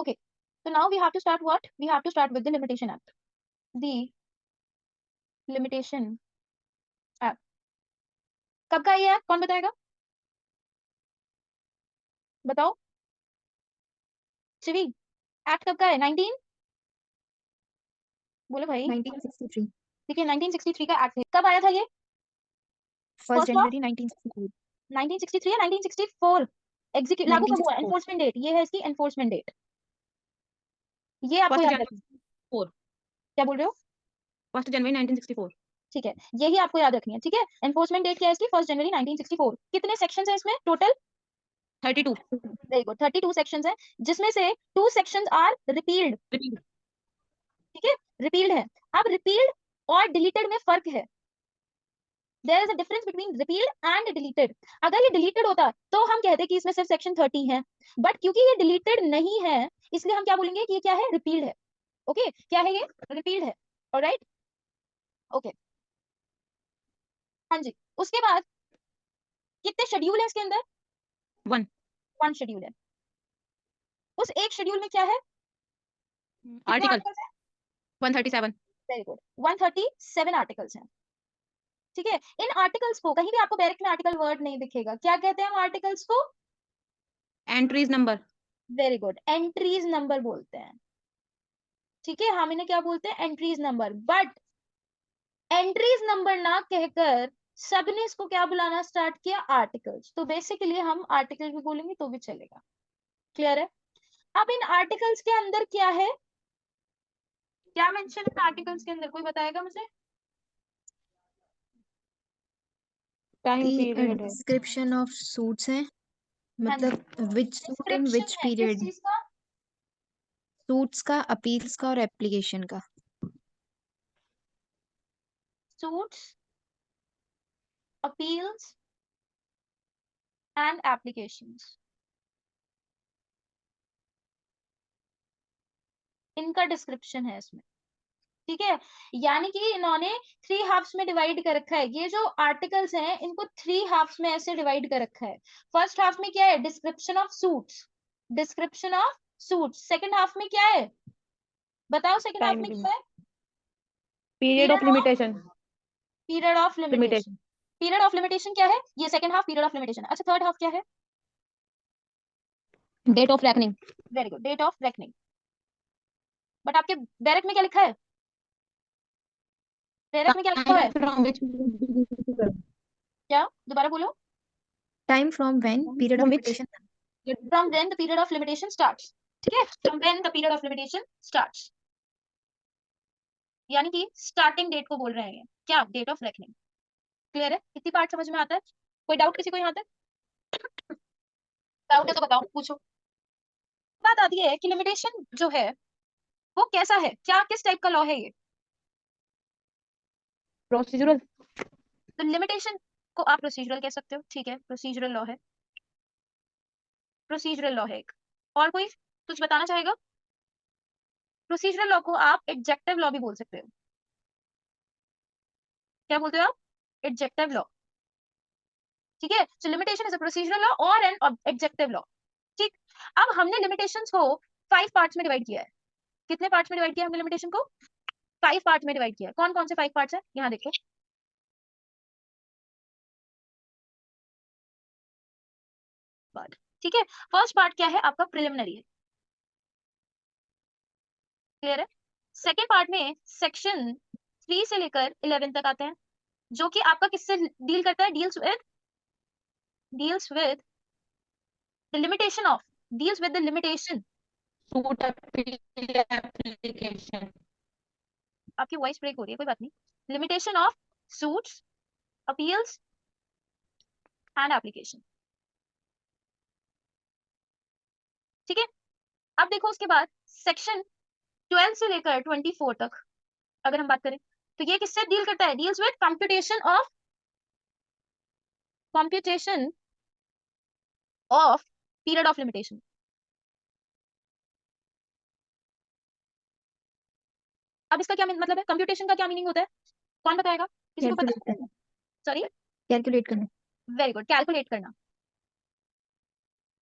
Okay, so now we have to start what? We have to start with the Limitation Act. The Limitation Act. कब का ये act? कौन बताएगा? बताओ Shivi, act कब का है? 19 बोलो भाई। 1963 देखिए 1963 का एक्ट है। कब आया था ये? 1 जनवरी 1964 1963 या 1964? एग्जीक्यूट लागू कब हुआ? 1964 एनफोर्समेंट डेट, ये है इसकी एनफोर्समेंट डेट। ये आपको 1 याद जनवरी रखना। 4 क्या बोल रहे हो? 1 जनवरी 1964। ठीक है, यही आपको याद रखनी है। ठीक है, एनफोर्समेंट डेट क्या है इसकी? 1 जनवरी 1964। कितने सेक्शंस हैं इसमें टोटल? 32 वेरी गुड, 32 सेक्शंस हैं, जिसमें से 2 सेक्शंस आर रिपील्ड। रिपीट। ठीक है, रिपील्ड है। अब रिपील्ड और डिलीटेड में फर्क है। There is a difference between repealed and deleted. अगर ये डिलीटेड होता तो हम कहते कि इसमें सिर्फ सेक्शन 30 है, बट क्योंकि ये डिलीटेड नहीं है इसलिए हम क्या बोलेंगे कि ये क्या है? रिपील्ड है। ओके, क्या है ये? रिपील्ड है। Alright, okay. हाँ जी, उसके बाद कितने शेड्यूल है इसके अंदर? 1 शेड्यूल है। उस एक शेड्यूल में क्या है? कितने आर्टिकल आर्टिकल्स हैं? 137। वेरी गुड, 137 आर्टिकल्स हैं। ठीक है, इन आर्टिकल्स को कहीं भी आपको डायरेक्ट में आर्टिकल वर्ड नहीं दिखेगा। क्या कहते हैं हम आर्टिकल्स को? Entries number. Very good, entries number बोलते हैं। ठीक है, हम इन्हें क्या बोलते हैं? Entries number. But entries number ना कहकर सबने इसको क्या बुलाना स्टार्ट किया? आर्टिकल्स। तो बेसिकली हम आर्टिकल भी बोलेंगे तो भी चलेगा। क्लियर है? अब इन आर्टिकल्स के अंदर क्या है? क्या मेंशन है आर्टिकल्स के अंदर? कोई बताएगा मुझे? टाइम पीरियड है। डिस्क्रिप्शन ऑफ सूट्स हैं, हाँ जी, मतलब विच सूट इन विच डिस्क्रिप्शन है किस पीरियड, चीज का? सूट्स का, अपील्स का और एप्लीकेशन का। सूट्स, अपील्स एंड एप्लीकेशंस, इनका डिस्क्रिप्शन है इसमें। ठीक है, यानी कि इन्होंने 3 हाफ्स में डिवाइड कर रखा है। ये जो आर्टिकल्स हैं इनको 3 हाफ्स में ऐसे डिवाइड कर रखा है। फर्स्ट हाफ में क्या है? Description of suits, description of suits. Second half में क्या है? बताओ, सेकंड हाफ टाइम में क्या है? Period of limitation. Period of limitation. Period of limitation क्या है? ये second half period of limitation. अच्छा, थर्ड हाफ क्या है? Date of reckoning. Very good, date of reckoning. But आपके डायरेक्ट में क्या लिखा है? डायरेक्ट में क्या लिखा है? फ्रॉम विच क्या? दोबारा बोलो। Time from when period of From which? Limitation, From when the period of limitation starts. ठीक है, from when the period of limitation starts, यानी कि स्टार्टिंग डेट को बोल रहे हैं। क्या? Date of reckoning. क्लियर है? इतनी पार्ट समझ में आता है? कोई डाउट किसी को यहाँ तक? डाउट है तो बताओ, पूछो। बात आती है कि लिमिटेशन जो है वो कैसा है, क्या किस टाइप का लॉ है ये? प्रोसीजरल। तो लिमिटेशन को आप प्रोसीजरल कह सकते हो। ठीक है, प्रोसीजरल लॉ है, प्रोसीजरल लॉ है एक। और कोई कुछ बताना चाहेगा? प्रोसीजरल लॉ को आप एडजेक्टिव लॉ भी बोल सकते हो। क्या बोलते हो आप? Adjective law. ठीक है, so limitation is a procedural law और एन एडजेक्टिव लॉ। ठीक, अब हमने लिमिटेशंस को 5 पार्ट्स में डिवाइड किया है। कितने पार्ट्स में डिवाइड किया हमने लिमिटेशन को? 5 पार्ट में डिवाइड किया है। कौन कौन से 5 पार्ट्स हैं? यहाँ देखो। पार्ट, ठीक है। फर्स्ट पार्ट क्या है आपका? प्रिलिमिनरी है। क्लियर है? सेकेंड पार्ट में सेक्शन 3 से लेकर 11 तक आते हैं, जो कि आपका किससे डील करता है? Deals with the limitation of, deals with the limitation. Suit application. आपकी वॉइस ब्रेक हो रही है, कोई बात नहीं। Limitation of suits, appeals and application. ठीक है, अब देखो उसके बाद सेक्शन 12 से लेकर 24 तक अगर हम बात करें तो ये किससे डील करता है? Deals with computation of period of limitation. अब इसका क्या मतलब है? कंप्यूटेशन का क्या मीनिंग होता है? कौन बताएगा? किसी को पता है? सॉरी, कैलकुलेट करना। वेरी गुड, कैलकुलेट करना।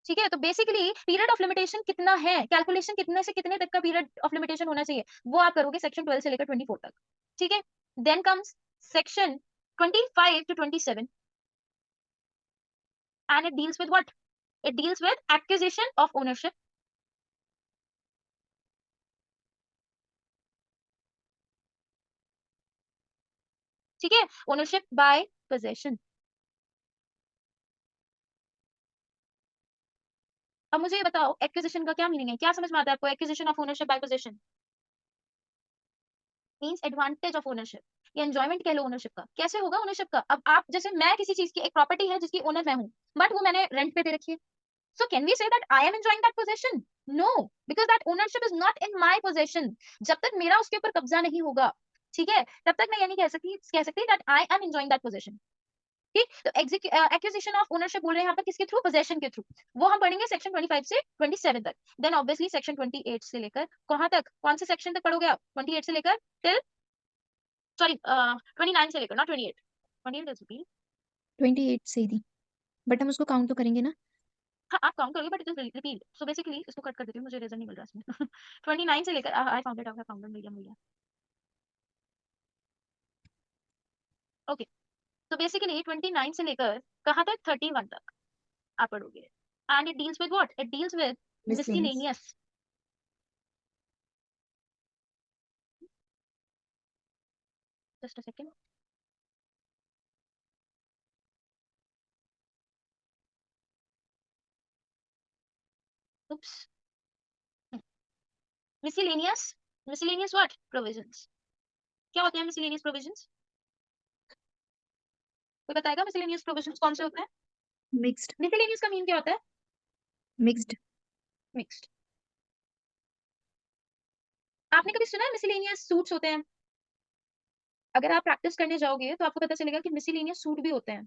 ठीक है, तो बेसिकली पीरियड ऑफ लिमिटेशन कितना है, कैलकुलेशन कितने से कितने तक का पीरियड ऑफ लिमिटेशन होना चाहिए, वो आप करोगे सेक्शन 12 से लेकर 24 तक। ठीक है, then comes section 25 to 27 and it deals with what? It deals with acquisition of ownership. ठीक है, ओनरशिप बाय पोजेशन। अब मुझे ये बताओ एक्विजिशन का क्या मीनिंग है, क्या समझ में आता है आपको acquisition of ownership by possession? Means advantage of ownership, ये एंजॉयमेंट कह लो ओनरशिप का। कैसे होगा ओनरशिप का? अब आप जैसे मैं किसी चीज की एक प्रॉपर्टी है जिसकी ओनर मैं हूं, बट वो मैंने रेंट पे दे रखी है, so can we say that I am enjoying that possession? No, because that ownership is not in my possession. जब तक मेरा उसके ऊपर कब्जा नहीं होगा, ठीक है, तब तक मैं ये नहीं कह सकती that I am enjoying that possession. ठीक, तो एक्विजिशन ऑफ ओनरशिप बोल रहे हैं यहाँ पर किसके थ्रू? पोजेशन के थ्रू। वो हम पढ़ेंगे सेक्शन 25 से 27 तक। देन ऑब्वियसली सेक्शन 28 से लेकर कहां तक, कौन से सेक्शन तक पढ़ोगे आप? 28 से लेकर टिल, सॉरी 29 से लेकर, नॉट 28, 28 इज रिपीट। 28 से ही थी, बट हम उसको काउंट तो करेंगे ना। हाँ आप काउंट करोगे but it is repeat, so basically इसको कट कर देती हूँ, मुझे रीजन नहीं मिल रहा इसमें। 29 से लेकर I found it, I found it, मिल गया। ओके, तो बेसिकली 29 से लेकर कहां तक? 31 तक आप पढ़ोगे। And it deals with what? It deals with Miscellaneous. Miscellaneous. Just a second. oops miscellaneous, miscellaneous what? Provisions। क्या होते हैं miscellaneous provisions? कोई बताएगा miscellaneous provisions कौन से होते हैं? Mixed. miscellaneous का मीन क्या होता है? Mixed. mixed। आपने कभी सुना है miscellaneous सूट्स होते हैं? अगर आप प्रैक्टिस करने जाओगे तो आपको पता चलेगा कि miscellaneous सूट भी होते हैं,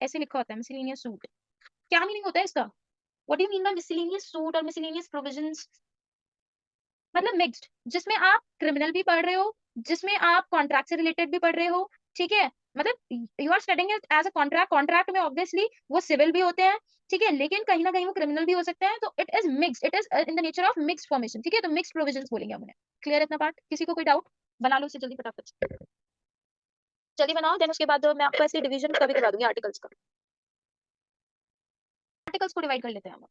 ऐसे लिखा होता है miscellaneous सूट। क्या मीनिंग होता है इसका? What do you mean by miscellaneous suit और miscellaneous provisions? मतलब मिक्स्ड, जिसमें आप क्रिमिनल भी पढ़ रहे हो, जिसमें आप कॉन्ट्रैक्ट से रिलेटेड भी पढ़ रहे हो। ठीक है, मतलब you are studying it as a contract, contract में ऑब्वियसली वो सिविल भी होते हैं, ठीक है, लेकिन कहीं ना कहीं वो क्रिमिनल भी हो सकते हैं, तो it is mix, it is in the nature of mixed formation. ठीक है, तो मिक्स्ड प्रोविजंस बोलेंगे हम उन्हें। क्लियर इतना पार्ट? किसी को कोई डाउट? बना लो इसे जल्दी फटाफट से। जल्दी बनाओ, देन उसके बाद मैं आपको ऐसे डिवीजन कभी करा दूंगी आर्टिकल्स का। आर्टिकल्स को डिवाइड कर लेते हैं हम।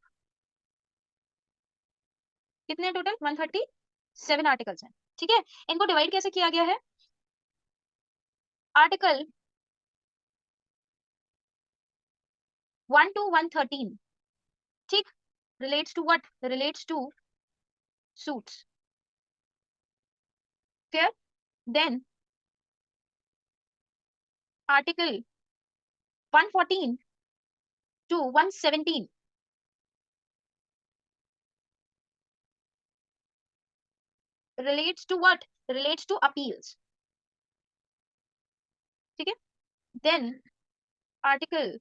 कितने टोटल? 137 आर्टिकल्स हैं। ठीक है, इनको डिवाइड कैसे किया गया है? आर्टिकल 1 to 113, ठीक, relates to what? Relates to suits। Clear? Then article 114 to 117 relates to what? Relates to appeals। ठीक है, then article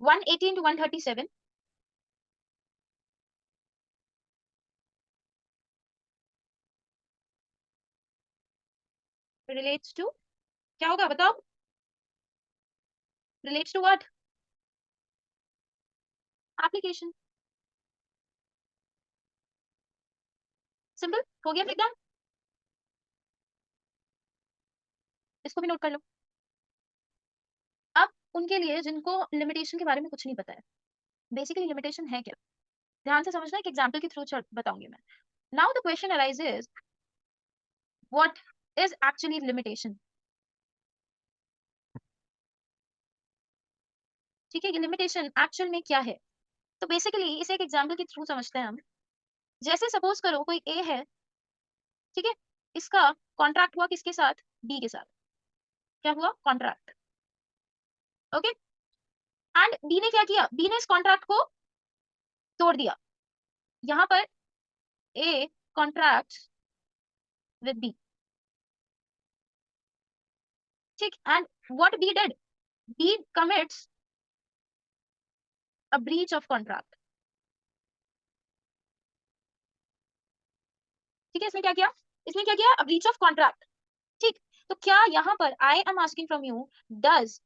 118 to 137 relates to, क्या होगा बताओ? Relates to what? Application। Simple हो गया एकदम, इसको भी नोट कर लो। अब उनके लिए जिनको लिमिटेशन के बारे में कुछ नहीं पता है, बेसिकली लिमिटेशन है क्या, ध्यान से समझना, एक एग्जांपल के थ्रू बताऊंगी मैं। Now the question arises, what is actually limitation? ठीक है, ये लिमिटेशन एक्चुअल में क्या है? तो बेसिकली इसे एक एग्जांपल के थ्रू समझते हैं हम। जैसे सपोज करो कोई ए है, ठीक है, इसका कॉन्ट्रैक्ट हुआ किसके साथ? बी के साथ। क्या हुआ? कॉन्ट्रैक्ट। ओके, एंड बी ने क्या किया? बी ने इस कॉन्ट्रैक्ट को तोड़ दिया। यहां पर ए कॉन्ट्रैक्ट विद बी, ठीक, and what B did? B commits a breach of contract. ठीक है, इसमें क्या किया? इसमें क्या किया? A breach of contract. ठीक, तो क्या यहां पर I am asking from you, does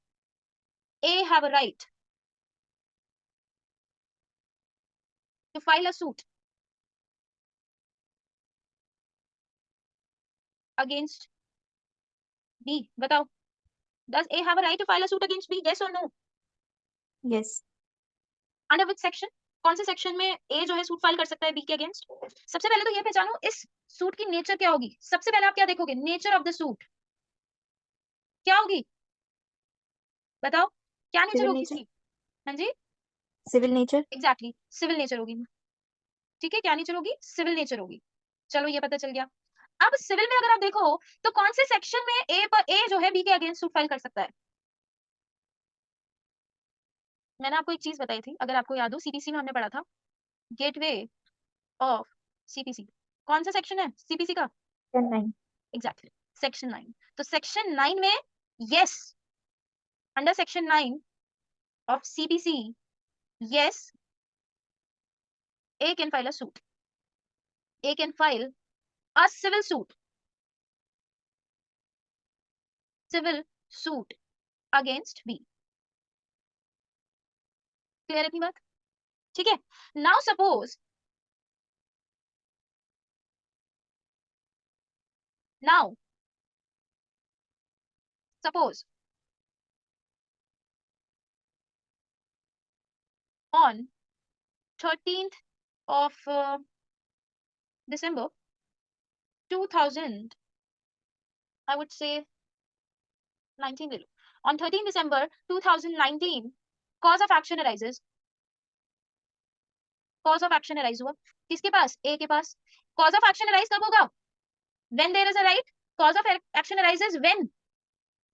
A have a right to file a suit against B? बताओ. Does A have a right to file a suit against B? Yes or no? Yes. Under which section? कौन से section में A जो है suit file कर सकता है B के अगेंस्ट? सबसे पहले तो ये पहचानो इस सूट की नेचर क्या होगी. सबसे पहले आप क्या देखोगे? नेचर ऑफ द सूट क्या होगी? बताओ क्या नेचर Civil होगी nature. इसकी? हाँ जी, Civil nature. Exactly civil nature होगी. ठीक है, क्या नेचर होगी? सिविल नेचर होगी. चलो ये पता चल गया. अब सिविल में अगर आप देखो तो कौन से सेक्शन में ए जो है बी के अगेंस्ट सूट फाइल कर सकता है? मैंने आपको एक चीज बताई थी, अगर आपको याद हो, सीपीसी में हमने पढ़ा था गेटवे ऑफ सीपीसी. कौन सा सेक्शन है सीपीसी का? Section 9. Exactly section 9. तो सेक्शन 9 में yes, under section 9 of CPC, yes, A can file a suit. A can file a civil suit. Civil suit against B. Clear है अपनी बात? ठीक है. Now suppose on 13th of December 2000, I would say 19. On 13 December 2019, cause of action arises. Cause of action arise हुआ किसके पास? A के पास. Cause of action arise कब होगा? When there is a right. Cause of action arises when?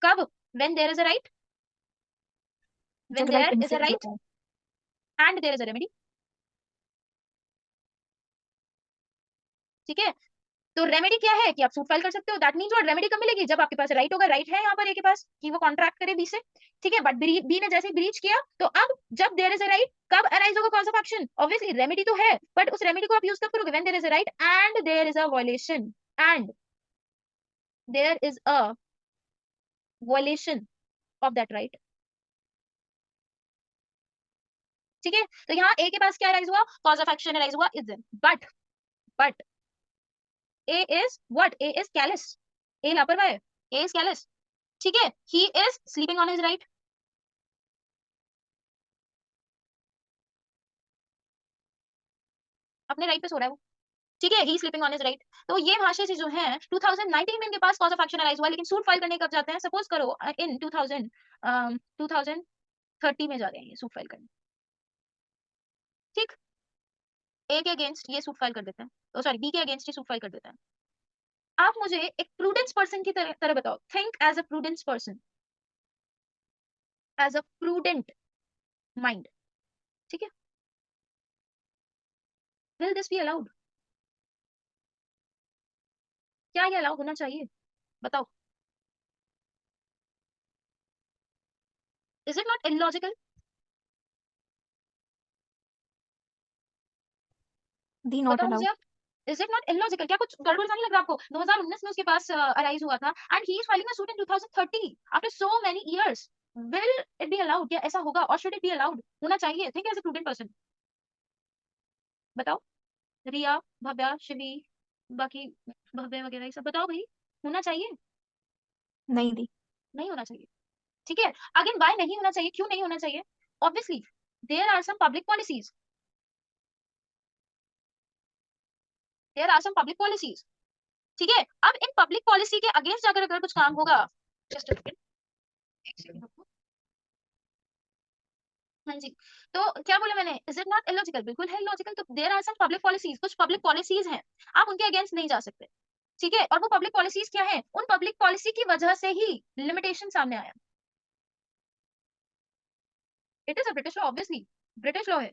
कब? When there is a right. When there is a right and there is a remedy. ठीक है, तो remedy क्या है कि आप सूट फाइल कर सकते हो. That means what? रेमेडी कब मिलेगी? जब आपके पास राइट होगा. राइट है यहाँ पर ए के पास कि वो कॉन्ट्रैक्ट करे बी से. ठीक है, बट बी ने जैसे ब्रीच किया तो अब जब देयर इज अ राइट कब अराइज होगा cause of action? Obviously remedy तो है, बट उस रेमेडी को आप यूज कब करोगे? When there is a right and there is a violation. And there is a violation of that right. ठीक है, तो यहाँ ए के पास क्या अराइज हुआ? कॉज ऑफ एक्शन अराइज हुआ. Is but A is what? A is callous. A लापरवाह है. A is callous. ठीक है, he is sleeping on his right. अपने राइट पे सो रहा है वो. ठीक है, he is sleeping on his right. तो ये भाषा से जो है 2019 में इनके पास कॉज ऑफ एक्शन अराइज हुआ, लेकिन सूट फाइल करने कब जाते हैं? सपोज करो इन 2030 में जा रहे हैं ये सूट फाइल करने. ठीक, ए के अगेंस्ट ये सूट फाइल कर देते हैं. तो सॉरी, बी के अगेंस्ट ये सूट फाइल कर देते हैं. आप मुझे एक प्रूडेंस पर्सन की तरह बताओ. Think as a prudence person, as a prudent mind. ठीक है, विल दिस बी अलाउड? क्या ये अलाउ होना चाहिए? बताओ. Is it not illogical? The not बताओ मुझे allowed. आप. Is it not illogical? क्या कुछ गड़बड़ सा नहीं लग रहा आपको? 2019 में उसके पास अराइज हुआ था and he is filing a suit in 2030 after so many years. Will it be allowed? क्या ऐसा होगा? और शुड इट बी अलाउड? होना चाहिए. Think as a prudent person. बताओ. रिया, भव्या, शिवी, बाकी भव्य वगैरह ये सब बताओ भाई. होना चाहिए? नहीं दी. नहीं होना चाहिए. ठीक है, अगेन व्हाई नहीं होना चाहिए? क्यों नहीं होना चाहिए? Obviously there are some public policies. There are some public policies. ठीक है, अब इन पब्लिक पॉलिसी के अगेंस्ट जाकर अगर कुछ काम होगा. जस्ट एक सेकंड. हाँ जी, तो क्या बोला मैंने? Is it not illogical? बिल्कुल है लॉजिकल. तो there are some public policies. कुछ पब्लिक पॉलिसीज हैं, आप उनके अगेंस्ट नहीं जा सकते. ठीक है, और वो पब्लिक पॉलिसीज क्या है? उन पब्लिक पॉलिसी की वजह से ही लिमिटेशन सामने आया. It is a British law, obviously British law है.